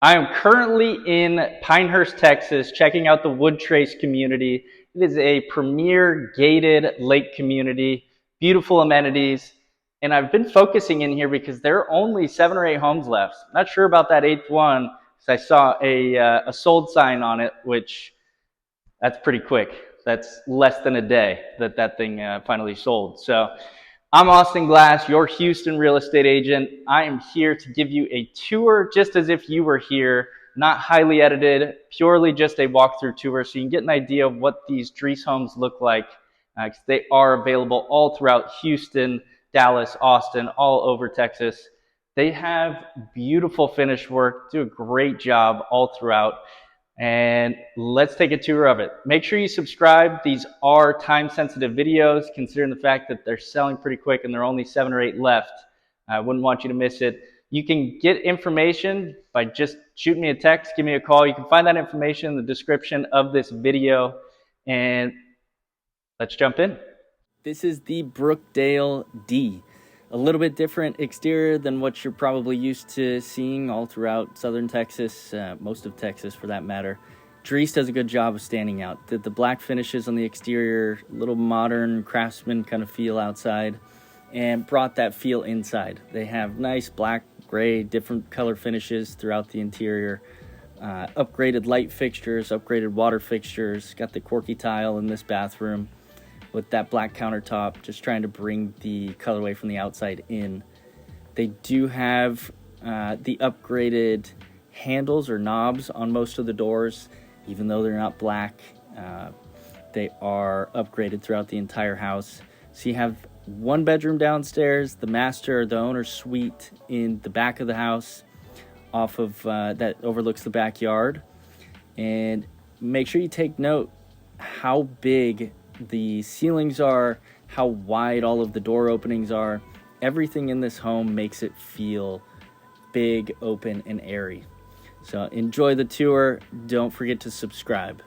I am currently in Pinehurst, Texas, checking out the Woodtrace community. It is a premier gated lake community, beautiful amenities, and I've been focusing in here because there are only 7 or 8 homes left. Not sure about that eighth one because I saw a sold sign on it, which that's pretty quick. That's less than a day that thing finally sold. So I'm Austin Glass, your Houston real estate agent. I am here to give you a tour just as if you were here, not highly edited, purely just a walkthrough tour so you can get an idea of what these Drees homes look like. They are available all throughout Houston, Dallas, Austin, all over Texas. They have beautiful finish work, do a great job all throughout. And let's take a tour of it. Make sure you subscribe. These are time-sensitive videos, considering the fact that they're selling pretty quick and there are only 7 or 8 left. I wouldn't want you to miss it. You can get information by just shooting me a text, give me a call. You can find that information in the description of this video. And let's jump in. This is the Brookdale D. A little bit different exterior than what you're probably used to seeing all throughout southern Texas, most of Texas for that matter. Drees does a good job of standing out. The black finishes on the exterior, little modern craftsman kind of feel outside, and brought that feel inside. They have nice black, gray, different color finishes throughout the interior. Upgraded light fixtures, upgraded water fixtures, got the corky tile in this bathroom with that black countertop, just trying to bring the colorway from the outside in. They do have the upgraded handles or knobs on most of the doors, even though they're not black. They are upgraded throughout the entire house. So you have one bedroom downstairs, the master or the owner's suite in the back of the house, off of that overlooks the backyard. And make sure you take note how big the ceilings are, how wide all of the door openings are. Everything in this home makes it feel big, open, and airy. So enjoy the tour. Don't forget to subscribe.